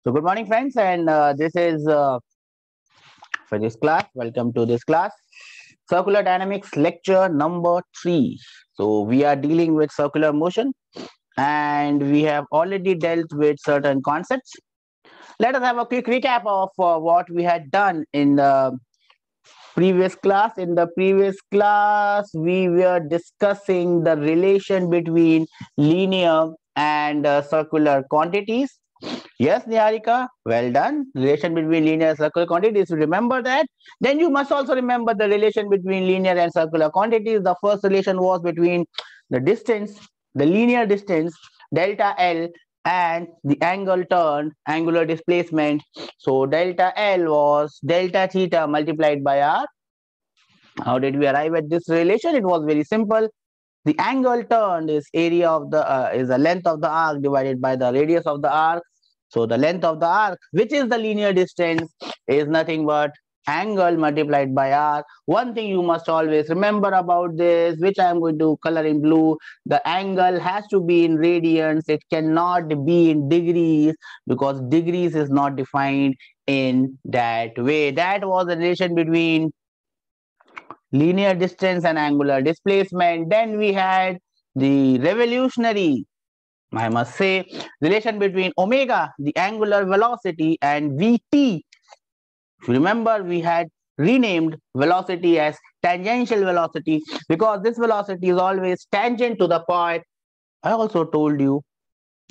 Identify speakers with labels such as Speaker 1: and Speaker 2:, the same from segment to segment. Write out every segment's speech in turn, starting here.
Speaker 1: So good morning, friends, and this is for this class. Welcome to this class, Circular Dynamics lecture number 3. So we are dealing with circular motion, and we have already dealt with certain concepts. Let us have a quick recap of what we had done in the previous class. In the previous class, we were discussing the relation between linear and circular quantities. Yes, Niharika, well done. Relation between linear and circular quantities. You remember that? Then you must also remember the relation between linear and circular quantities. The first relation was between the distance, the linear distance, delta L, and the angle turned, angular displacement. So delta L was delta theta multiplied by r. How did we arrive at this relation? It was very simple. The angle turned is area of the is the length of the arc divided by the radius of the arc. So the length of the arc, which is the linear distance, is nothing but angle multiplied by r. One thing you must always remember about this, which I am going to color in blue, the angle has to be in radians. It cannot be in degrees because degrees is not defined in that way. That was the relation between linear distance and angular displacement. Then we had the revolutionary, I must say, relation between omega, the angular velocity, and Vt. If you remember, we had renamed velocity as tangential velocity because this velocity is always tangent to the point. I also told you,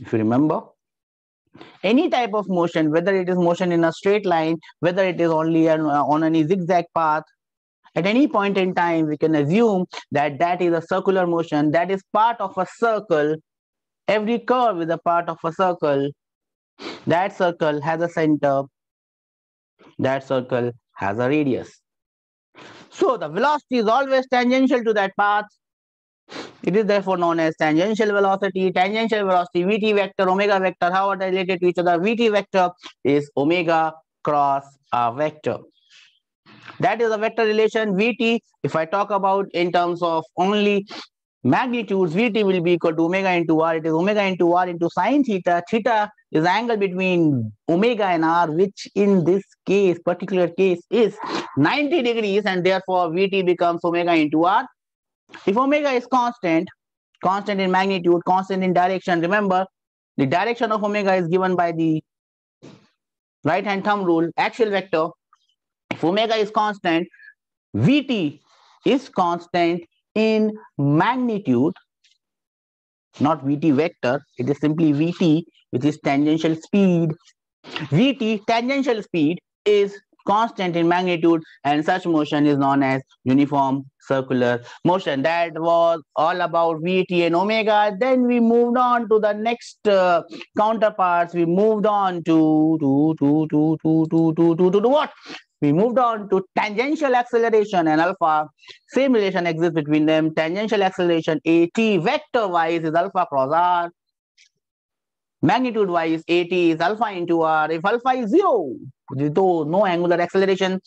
Speaker 1: if you remember, any type of motion, whether it is motion in a straight line, whether it is only on any zigzag path, at any point in time, we can assume that that is a circular motion, that is part of a circle. Every curve is a part of a circle. That circle has a center. That circle has a radius. So the velocity is always tangential to that path. It is therefore known as tangential velocity. Tangential velocity, Vt vector, omega vector, how are they related to each other? Vt vector is omega cross a vector. That is a vector relation. Vt, if I talk about in terms of only magnitudes, Vt will be equal to omega into r. It is omega into r into sine theta. Theta is the angle between omega and r, which in this case, particular case, is 90 degrees, and therefore Vt becomes omega into r. If omega is constant, constant in magnitude, constant in direction, remember the direction of omega is given by the right hand thumb rule, axial vector. If omega is constant, Vt is constant in magnitude, not Vt vector, it is simply Vt, which is tangential speed. Vt, tangential speed, is constant in magnitude, and such motion is known as uniform circular motion. That was all about Vt and omega. Then we moved on to the next counterparts. We moved on to what? We moved on to tangential acceleration and alpha. Same relation exists between them. Tangential acceleration at vector wise is alpha cross r. Magnitude wise, at is alpha into r. If alpha is 0, there is no angular acceleration.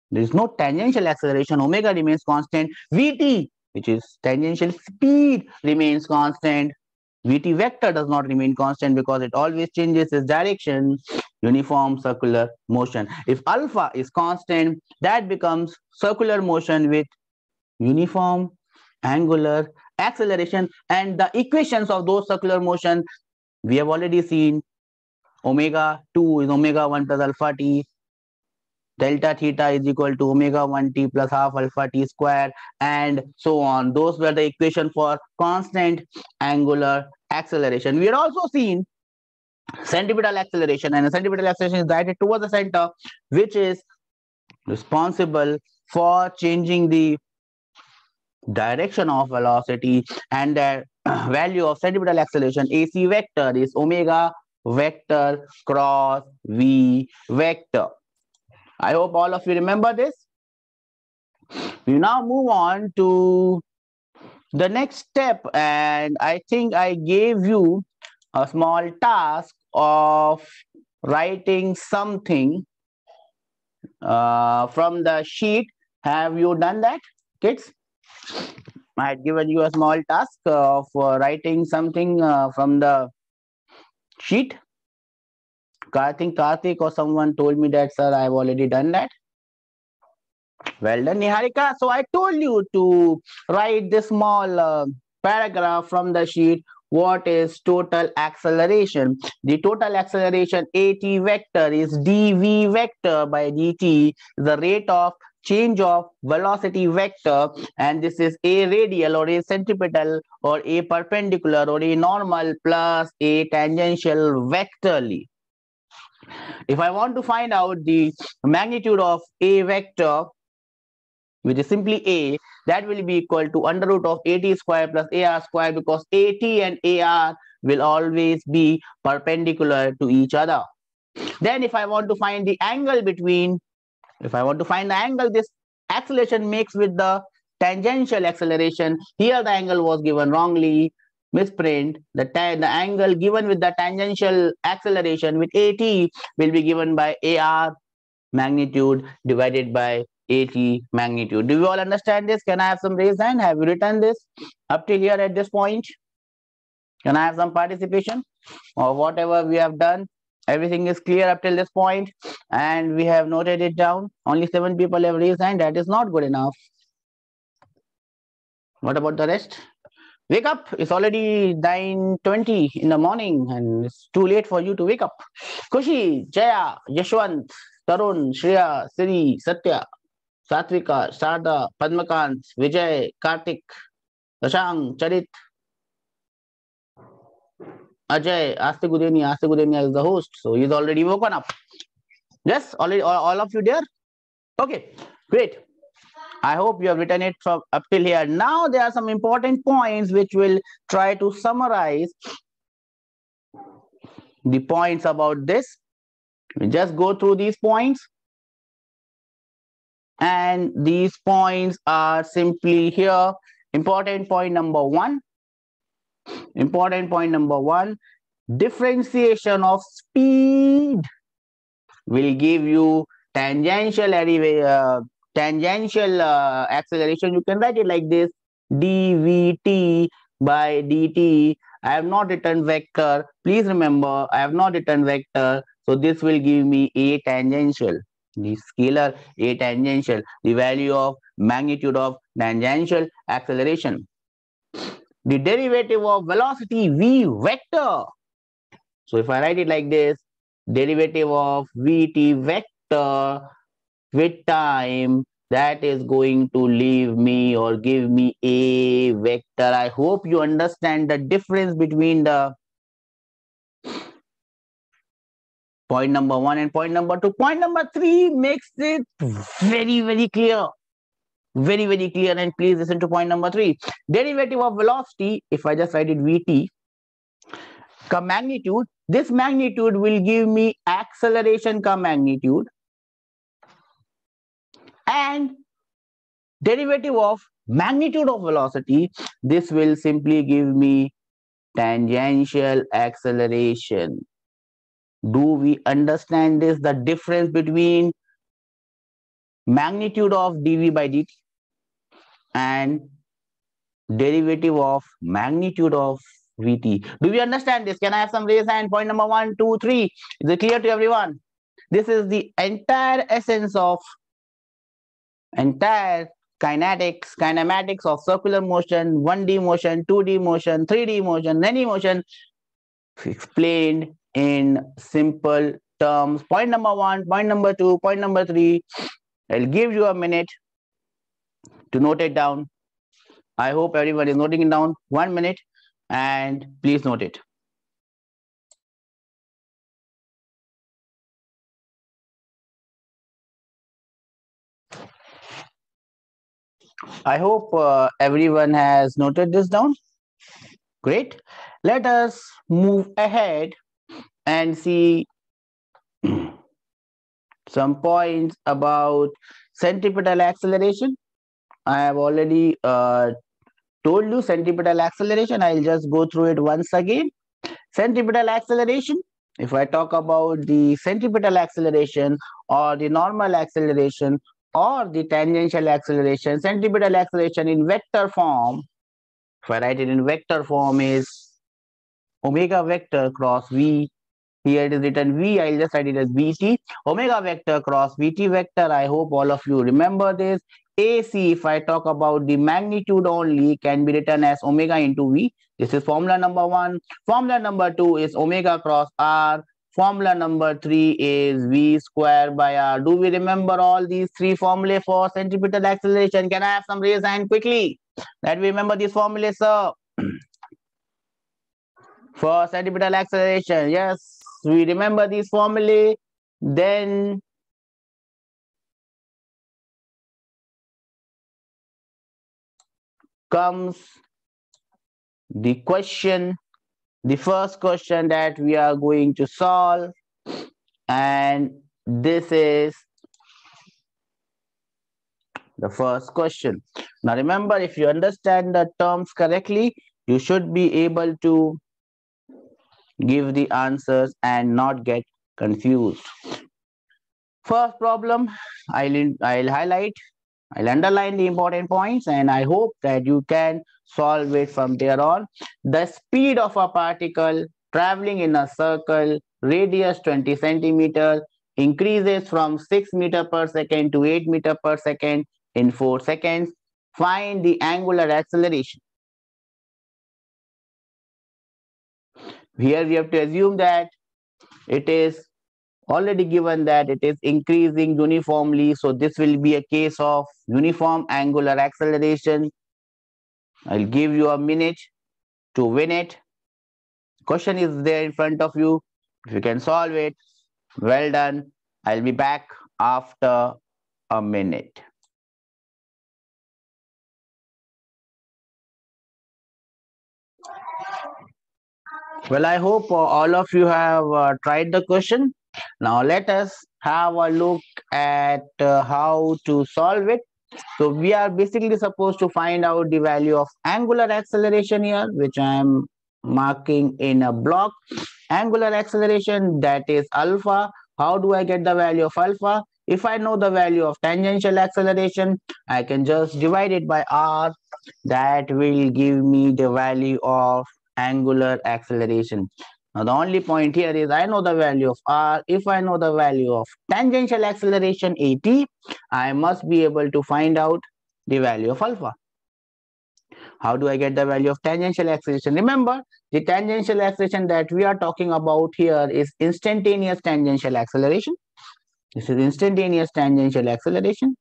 Speaker 1: There is no tangential acceleration. Omega remains constant. Vt, which is tangential speed, remains constant. Vt vector does not remain constant because it always changes its direction. Uniform circular motion. If alpha is constant, that becomes circular motion with uniform angular acceleration, and the equations of those circular motion we have already seen. Omega 2 is omega 1 plus alpha t. Delta theta is equal to omega 1 t plus half alpha t square, and so on. Those were the equation for constant angular acceleration. We had also seen centripetal acceleration, and the centripetal acceleration is directed towards the center, which is responsible for changing the direction of velocity, and the value of centripetal acceleration AC vector is omega vector cross V vector. I hope all of you remember this. We now move on to the next step, and I think I gave you a small task of writing something from the sheet. Have you done that, kids? I had given you a small task of writing something from the sheet. I think Karthik or someone told me that, sir, I've already done that. Well done, Niharika. So I told you to write this small paragraph from the sheet. What is total acceleration? The total acceleration AT vector is dv vector by dt, the rate of change of velocity vector, and this is a radial or a centripetal or a perpendicular or a normal plus a tangential vectorly. If I want to find out the magnitude of a vector, which is simply a, that will be equal to under root of at square plus ar square, because at and ar will always be perpendicular to each other. Then if I want to find the angle between, if I want to find the angle this acceleration makes with the tangential acceleration, here the angle was given wrongly, misprint. The angle given with the tangential acceleration with at will be given by ar magnitude divided by at magnitude. Do you all understand this? Can I have some raised hand? Have you written this up till here at this point? Can I have some participation? Or whatever we have done, everything is clear up till this point and we have noted it down. Only 7 people have raised hand. That is not good enough. What about the rest? Wake up. It's already 9:20 in the morning and it's too late for you to wake up. Kushi, Jaya, Yashwant, Tarun, Shreya, Siri, Satya, Satvika, Sarda, Padmakant, Vijay, Kartik, Dashang, Charit, Ajay, Aastik Udenia. Aastik Udenia is the host, so he's already woken up. Yes, already all of you there? Okay, great. I hope you have written it from up till here. Now there are some important points which will try to summarize the points about this. We just go through these points. And these points are simply here. Important point number one. Important point number one. Differentiation of speed will give you tangential acceleration. You can write it like this: dvt by dt. I have not written vector. Please remember, I have not written vector. So this will give me a tangential. The scalar a tangential, the value of magnitude of tangential acceleration. The derivative of velocity v vector. So if I write it like this, derivative of vt vector with time, that is going to leave me or give me a vector. I hope you understand the difference between the point number one and point number two. Point number three makes it very, very clear. Very, very clear. And please listen to point number three. Derivative of velocity, if I just write it vt, ka magnitude, this magnitude will give me acceleration ka magnitude. And derivative of magnitude of velocity, this will simply give me tangential acceleration. Do we understand this? The difference between magnitude of dv by dt and derivative of magnitude of vt. Do we understand this? Can I have some raise hand? Point number 1, 2, 3. Is it clear to everyone? This is the entire essence of entire kinematics of circular motion, 1D motion, 2D motion, 3D motion, any motion explained in simple terms. Point number 1, point number 2, point number 3. I'll give you a minute to note it down. I hope everyone is noting it down. 1 minute and please note it. I hope everyone has noted this down. Great. Let us move ahead and see some points about centripetal acceleration. I have already told you centripetal acceleration. I'll just go through it once again. Centripetal acceleration. If I talk about the centripetal acceleration or the normal acceleration or the tangential acceleration, centripetal acceleration in vector form, if I write it in vector form, is omega vector cross v Here it is written V. I'll just write it as VT. Omega vector cross VT vector. I hope all of you remember this. AC, if I talk about the magnitude only, can be written as omega into V. This is formula number 1. Formula number 2 is omega cross R. Formula number 3 is V square by R. Do we remember all these three formulae for centripetal acceleration? Can I have some raise hand quickly that we remember these formulas, sir? For centripetal acceleration, yes, we remember these formulae. Then comes the question, the first question that we are going to solve, and this is the first question. Now remember, if you understand the terms correctly, you should be able to give the answers and not get confused. First problem, I'll highlight, I'll underline the important points, and I hope that you can solve it from there on. The speed of a particle traveling in a circle, radius 20 centimeters, increases from 6 meter per second to 8 meter per second in 4 seconds. Find the angular acceleration. Here we have to assume that it is already given that it is increasing uniformly. So this will be a case of uniform angular acceleration. I'll give you a minute to win it. Question is there in front of you. If you can solve it, well done. I'll be back after a minute. Well, I hope all of you have tried the question. Now let us have a look at how to solve it. So we are basically supposed to find out the value of angular acceleration here, which I am marking in a block. Angular acceleration, that is alpha. How do I get the value of alpha? If I know the value of tangential acceleration, I can just divide it by r. That will give me the value of angular acceleration. Now the only point here is I know the value of r. If I know the value of tangential acceleration at, I must be able to find out the value of alpha. How do I get the value of tangential acceleration? Remember, the tangential acceleration that we are talking about here is instantaneous tangential acceleration. This is instantaneous tangential acceleration.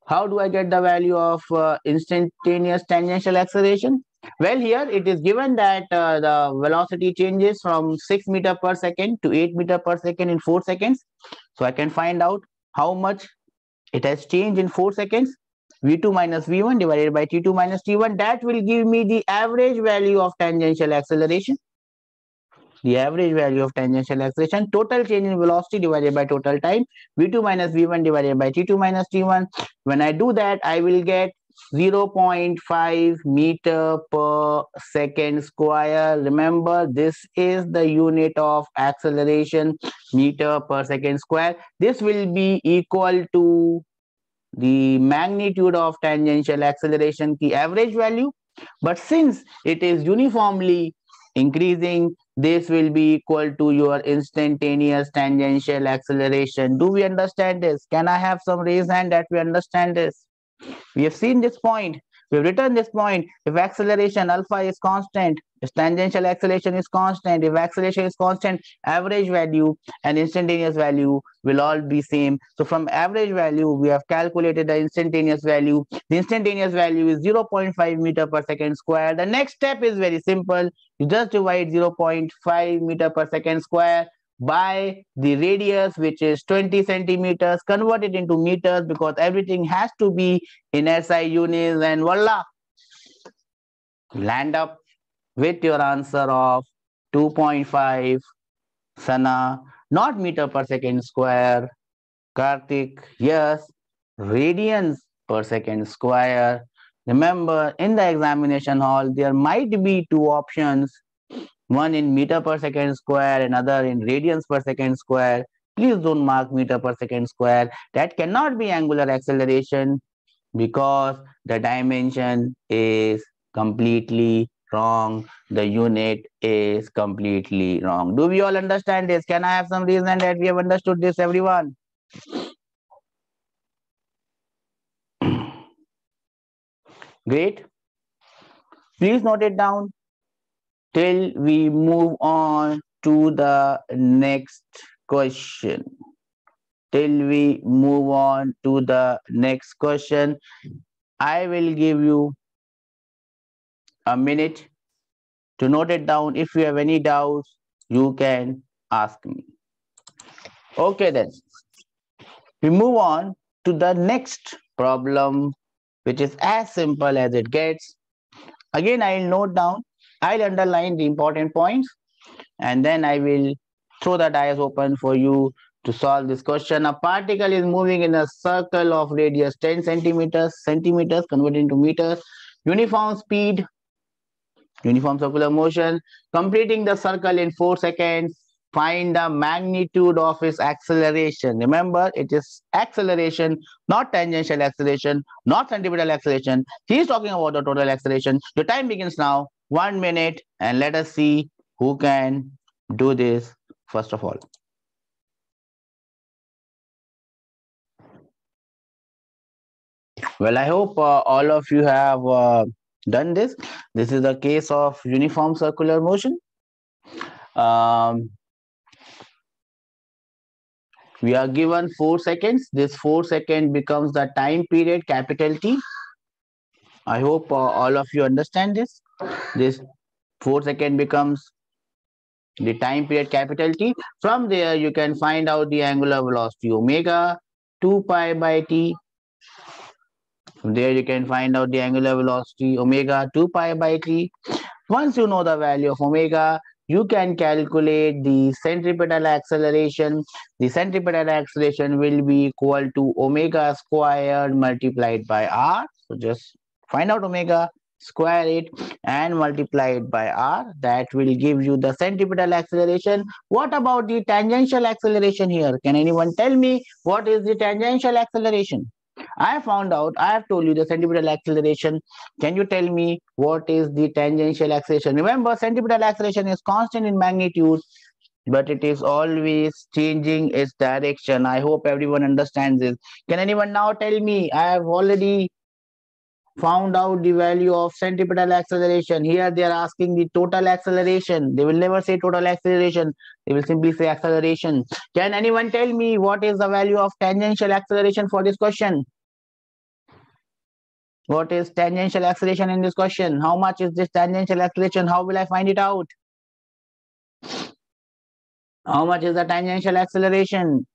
Speaker 1: How do I get the value of instantaneous tangential acceleration? Well, here it is given that the velocity changes from 6 meter per second to 8 meter per second in 4 seconds. So I can find out how much it has changed in 4 seconds. V2 minus V1 divided by T2 minus T1. That will give me the average value of tangential acceleration. The average value of tangential acceleration, total change in velocity divided by total time, V2 minus V1 divided by T2 minus T1. When I do that, I will get 0.5 meter per second square. Remember, this is the unit of acceleration, meter per second square. This will be equal to the magnitude of tangential acceleration, the average value. But since it is uniformly increasing, this will be equal to your instantaneous tangential acceleration. Do we understand this? Can I have some raise hand that we understand this? We have seen this point. We've written this point. If acceleration alpha is constant, if tangential acceleration is constant, if acceleration is constant, average value and instantaneous value will all be same. So from average value, we have calculated the instantaneous value. The instantaneous value is 0.5 meter per second square. The next step is very simple. You just divide 0.5 meter per second square by the radius, which is 20 centimeters, convert it into meters because everything has to be in SI units, and voila, land up with your answer of 2.5 Sana, not meter per second square. Karthik, yes, radians per second square. Remember, in the examination hall, there might be two options, one in meter per second square, another in radians per second square. Please don't mark meter per second square. That cannot be angular acceleration because the dimension is completely wrong. The unit is completely wrong. Do we all understand this? Can I have some reason that we have understood this, everyone? Great. Please note it down till we move on to the next question. Till we move on to the next question, I will give you a minute to note it down. If you have any doubts, you can ask me. Okay, then we move on to the next problem, which is as simple as it gets. Again, I'll note down, I'll underline the important points, and then I will throw the dice open for you to solve this question. A particle is moving in a circle of radius 10 centimeters converted into meters, uniform speed, uniform circular motion, completing the circle in 4 seconds. Find the magnitude of its acceleration. Remember, it is acceleration, not tangential acceleration, not centripetal acceleration. He is talking about the total acceleration. The time begins now. 1 minute, and let us see who can do this first of all. Well, I hope all of you have done this. This is a case of uniform circular motion. We are given 4 seconds. This 4 second becomes the time period, capital T. I hope all of you understand this. This 4 second becomes the time period, capital T. From there, you can find out the angular velocity, omega 2 pi by t. From there, you can find out the angular velocity, omega 2 pi by t. Once you know the value of omega, you can calculate the centripetal acceleration. The centripetal acceleration will be equal to omega squared multiplied by r. So just find out omega, square it, and multiply it by r. That will give you the centripetal acceleration. What about the tangential acceleration here? Can anyone tell me what is the tangential acceleration? I found out, I have told you the centripetal acceleration. Can you tell me what is the tangential acceleration? Remember, centripetal acceleration is constant in magnitude, but it is always changing its direction. I hope everyone understands this. Can anyone now tell me? I have already found out the value of centripetal acceleration. Here they are asking the total acceleration. They will never say total acceleration. They will simply say acceleration. Can anyone tell me what is the value of tangential acceleration for this question? What is tangential acceleration in this question? How much is this tangential acceleration? How will I find it out? How much is the tangential acceleration?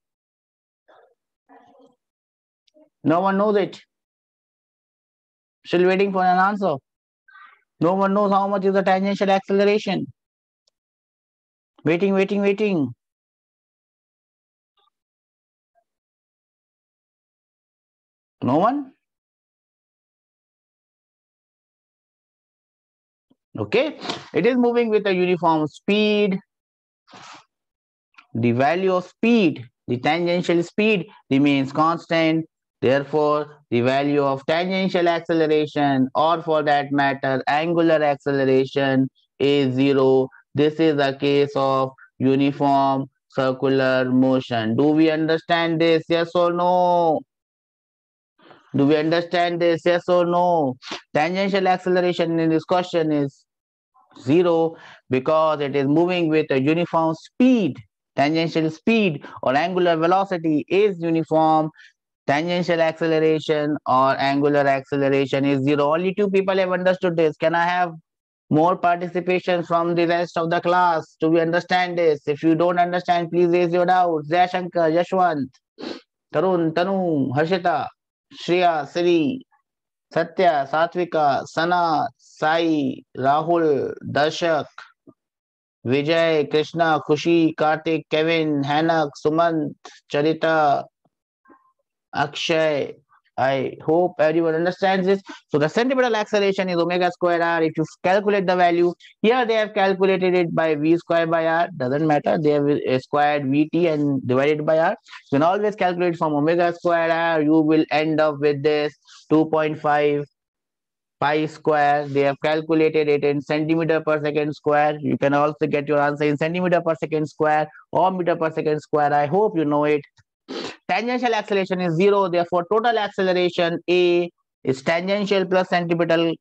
Speaker 1: No one knows it. Still waiting for an answer. No one knows how much is the tangential acceleration. Waiting, waiting, waiting. No one? Okay. It is moving with a uniform speed. The value of speed, the tangential speed, remains constant. Therefore, the value of tangential acceleration, or for that matter, angular acceleration, is 0. This is a case of uniform circular motion. Do we understand this? Yes or no? Do we understand this? Yes or no? Tangential acceleration in this question is 0 because it is moving with a uniform speed. Tangential speed or angular velocity is uniform. Tangential acceleration or angular acceleration is 0. Only 2 people have understood this. Can I have more participation from the rest of the class? Do we understand this? If you don't understand, please raise your doubts. Jai Shankar, Yashwant, Tarun, Tanu, Harshita, Shreya, Siri, Satya, Satvika, Sana, Sai, Rahul, Darshak, Vijay, Krishna, Khushi, Karthik, Kevin, Hanak, Sumant, Charita, Akshay. I hope everyone understands this. So the centripetal acceleration is omega square r. If you calculate the value, here they have calculated it by v square by r. Doesn't matter. They have squared vt and divided by r. You can always calculate from omega square r. You will end up with this 2.5 pi square. They have calculated it in centimeter per second square. You can also get your answer in centimeter per second square or meter per second square. I hope you know it. Tangential acceleration is 0. Therefore, total acceleration A is tangential plus centripetal,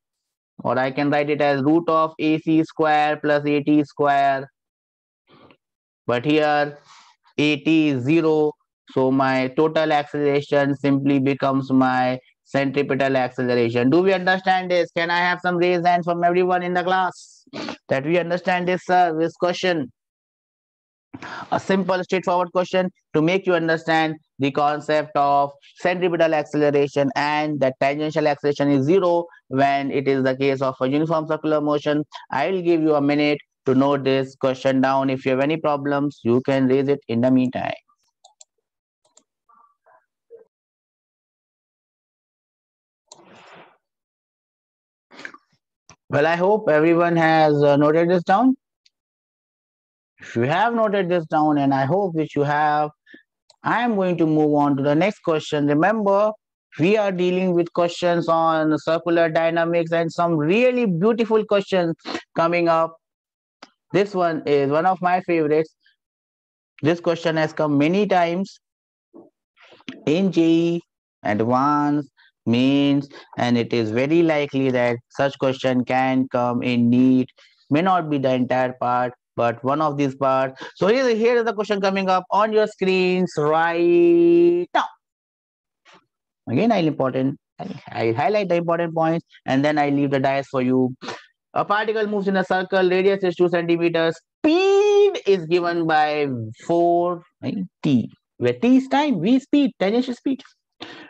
Speaker 1: or I can write it as root of AC square plus AT square. But here AT is 0. So my total acceleration simply becomes my centripetal acceleration. Do we understand this? Can I have some raised hands from everyone in the class that we understand this, this question? A simple, straightforward question to make you understand the concept of centripetal acceleration and that tangential acceleration is 0 when it is the case of a uniform circular motion. I will give you a minute to note this question down. If you have any problems, you can raise it in the meantime. Well, I hope everyone has noted this down. If you have noted this down, and I hope which you have, I am going to move on to the next question. Remember, we are dealing with questions on circular dynamics and some really beautiful questions coming up. This one is one of my favorites. This question has come many times in JEE Advanced, Mains, and it is very likely that such question can come in NEET. May not be the entire part, but one of these parts. So here is the question coming up on your screens right now. Again, I highlight the important points and then I leave the dice for you. A particle moves in a circle, radius is 2 centimeters, speed is given by 4 t, where t is time, v speed, tangential speed.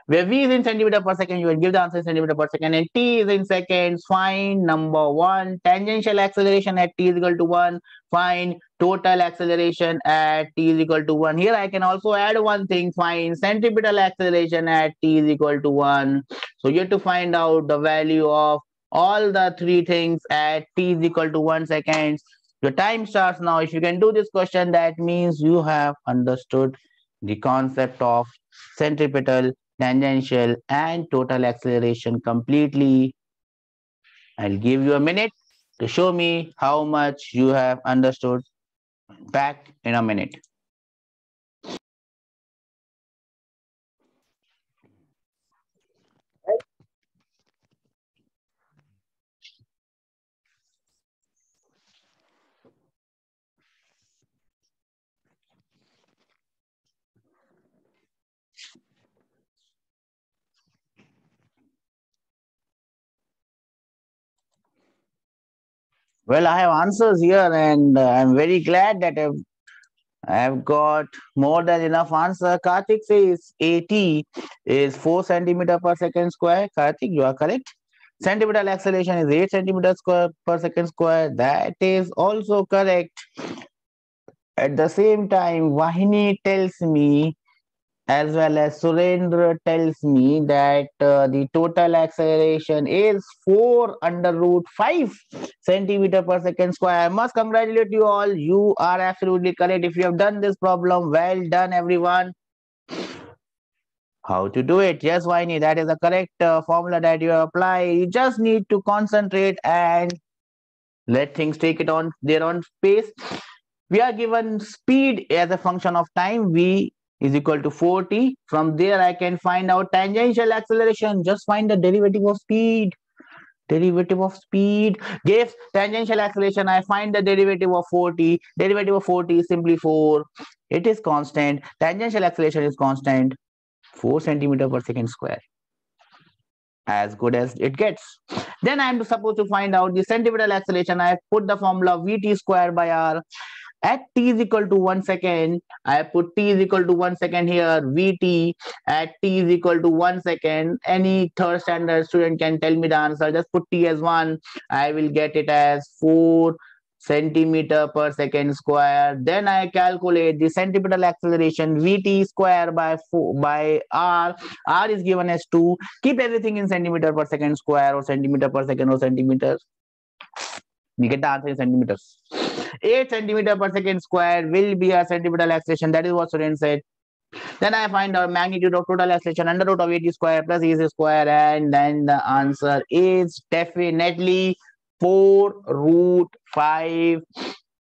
Speaker 1: Where v is in centimeter per second, you will give the answer in centimeter per second, and t is in seconds. Find number 1, tangential acceleration at t is equal to 1. Find total acceleration at t is equal to 1. Here I can also add one thing. Find centripetal acceleration at t is equal to 1. So you have to find out the value of all the three things at t is equal to 1 second. Your time starts now. If you can do this question, that means you have understood the concept of centripetal, tangential, and total acceleration completely. I'll give you a minute to show me how much you have understood. Back in a minute. Well, I have answers here, and I'm very glad that I've got more than enough answer. Karthik says AT is 4 centimeter per second square. Karthik, you are correct. Centripetal acceleration is 8 centimeters square per second square. That is also correct. At the same time, Vahini tells me, as well as Surendra tells me, that the total acceleration is 4 under root 5 centimeter per second square. I must congratulate you all. You are absolutely correct. If you have done this problem, well done, everyone. How to do it? Yes, Vahini, that is the correct formula that you apply. You just need to concentrate and let things take it on their own pace. We are given speed as a function of time. V is equal to 4t. From there, I can find out tangential acceleration. Just find the derivative of speed. Derivative of speed gives tangential acceleration. I find the derivative of 4t. Derivative of 4t is simply 4. It is constant. Tangential acceleration is constant. 4 centimeter per second square. As good as it gets. Then I am supposed to find out the centripetal acceleration. I have put the formula Vt square by r. At t is equal to 1 second, I put t is equal to 1 second here. Vt at t is equal to 1 second. Any third standard student can tell me the answer. Just put t as 1. I will get it as 4 centimeter per second square. Then I calculate the centripetal acceleration Vt square by 4 by r. R is given as 2. Keep everything in centimeter per second square or centimeter per second or centimeters. We get the answer in centimeters. 8 centimeter per second square will be a centripetal acceleration. That is what Suren said. Then I find out magnitude of total acceleration under root of 80 square plus AC square, and then the answer is definitely 4 root 5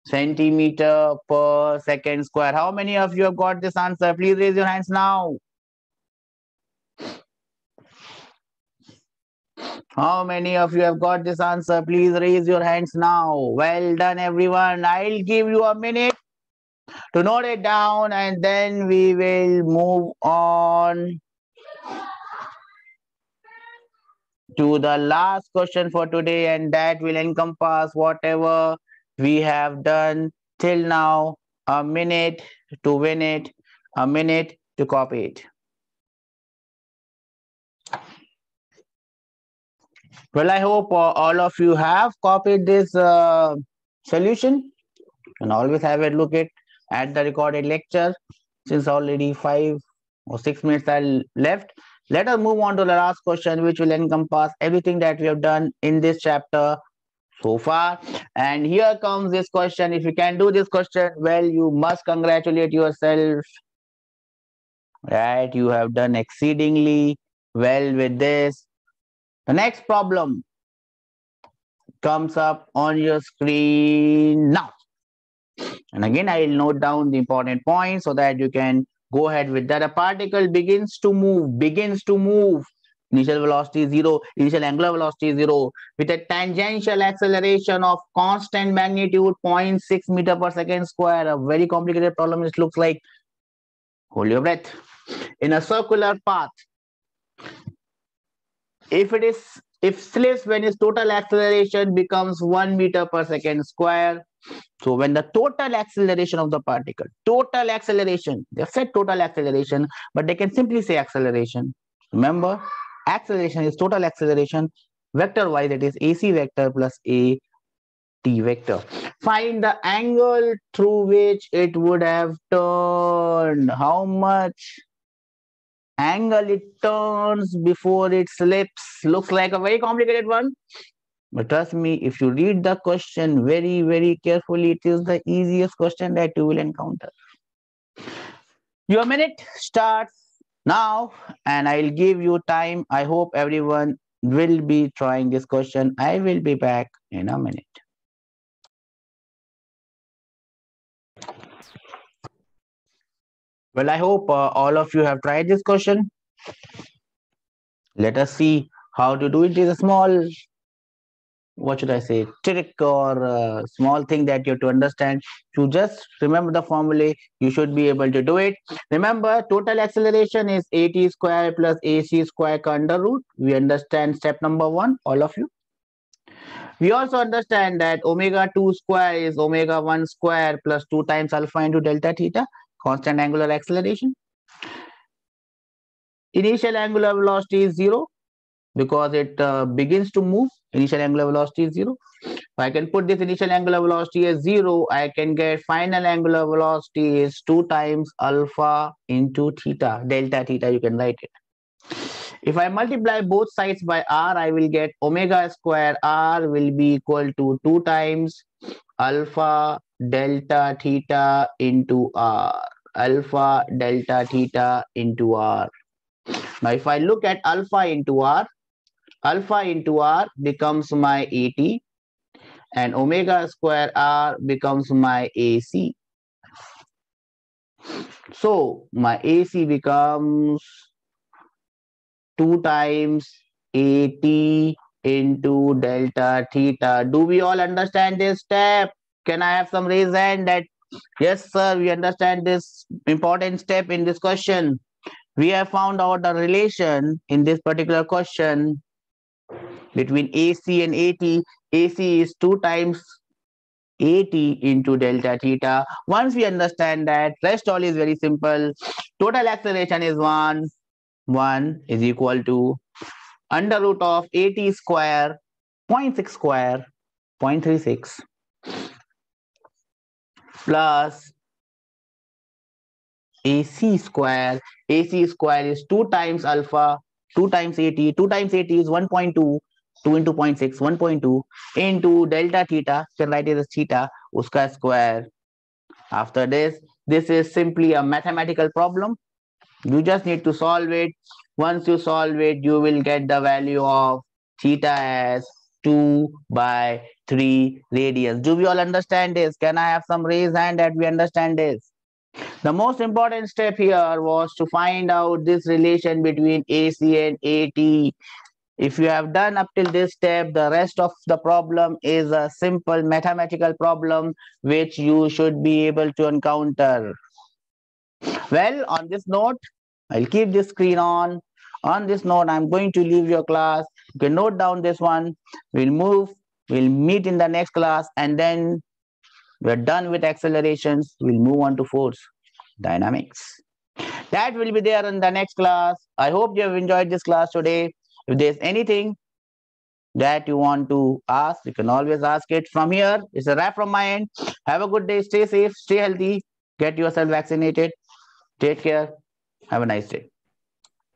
Speaker 1: centimeter per second square. How many of you have got this answer? Please raise your hands now. How many of you have got this answer? Please raise your hands now. Well done, everyone. I'll give you a minute to note it down, and then we will move on to the last question for today, and that will encompass whatever we have done till now. A minute to win it, a minute to copy it. Well, I hope all of you have copied this solution, and always have a look at the recorded lecture, since already 5 or 6 minutes are left. Let us move on to the last question, which will encompass everything that we have done in this chapter so far. And here comes this question. If you can do this question, well, you must congratulate yourself, right? You have done exceedingly well with this. The next problem comes up on your screen now. And again, I will note down the important points so that you can go ahead with that. A particle begins to move. Initial velocity is 0, initial angular velocity is 0, with a tangential acceleration of constant magnitude 0.6 meter per second square. A very complicated problem. It looks like, hold your breath, in a circular path. If slips when its total acceleration becomes 1 meter per second square. So when the total acceleration of the particle, total acceleration, they have said total acceleration, but they can simply say acceleration. Remember, acceleration is total acceleration. Vector wise, it is AC vector plus AT vector. Find the angle through which it would have turned. How much angle it turns before it slips. Looks like a very complicated one. But trust me, if you read the question very, very carefully, it is the easiest question that you will encounter. Your minute starts now, and I'll give you time. I hope everyone will be trying this question. I will be back in a minute. Well, I hope all of you have tried this question. Let us see how to do it. It is a small, what should I say, trick or small thing that you have to understand. To just remember the formula, you should be able to do it. Remember, total acceleration is AT square plus AC square under root. We understand step number 1, all of you. We also understand that omega 2 square is omega 1 square plus 2 times alpha into delta theta, constant angular acceleration. Initial angular velocity is 0 because it begins to move. Initial angular velocity is 0. If I can put this initial angular velocity as 0, I can get final angular velocity is 2 times alpha into theta, delta theta, you can write it. If I multiply both sides by r, I will get omega square r will be equal to 2 times alpha delta theta into r. Alpha delta theta into r. Now, if I look at alpha into r becomes my AT, and omega square r becomes my AC. So my AC becomes 2 times AT into delta theta. Do we all understand this step? Can I have some raise hand that yes, sir, we understand this important step in this question. We have found out the relation in this particular question between AC and AT. AC is 2 times AT into delta theta. Once we understand that, rest all is very simple. Total acceleration is 1. 1 is equal to under root of AT square, 0.6 square, 0.36 plus AC square. AC square is 2 times alpha, 2 times AT. 2 times AT is 1.2. 2 into 0.6, 1.2 into delta theta. You can write it as theta, uska square. After this is simply a mathematical problem. You just need to solve it. Once you solve it, you will get the value of theta as 2 by 3 radians. Do we all understand this? Can I have some raised hand that we understand this? The most important step here was to find out this relation between AC and AT. If you have done up till this step, the rest of the problem is a simple mathematical problem which you should be able to encounter. Well, on this note, I'll keep this screen on. On this note, I'm going to leave your class. You can note down this one. We'll meet in the next class, and then we're done with accelerations. We'll move on to force dynamics. That will be there in the next class. I hope you have enjoyed this class today. If there's anything that you want to ask, you can always ask it. From here, it's a wrap from my end. Have a good day. Stay safe, stay healthy, get yourself vaccinated. Take care. Have a nice day.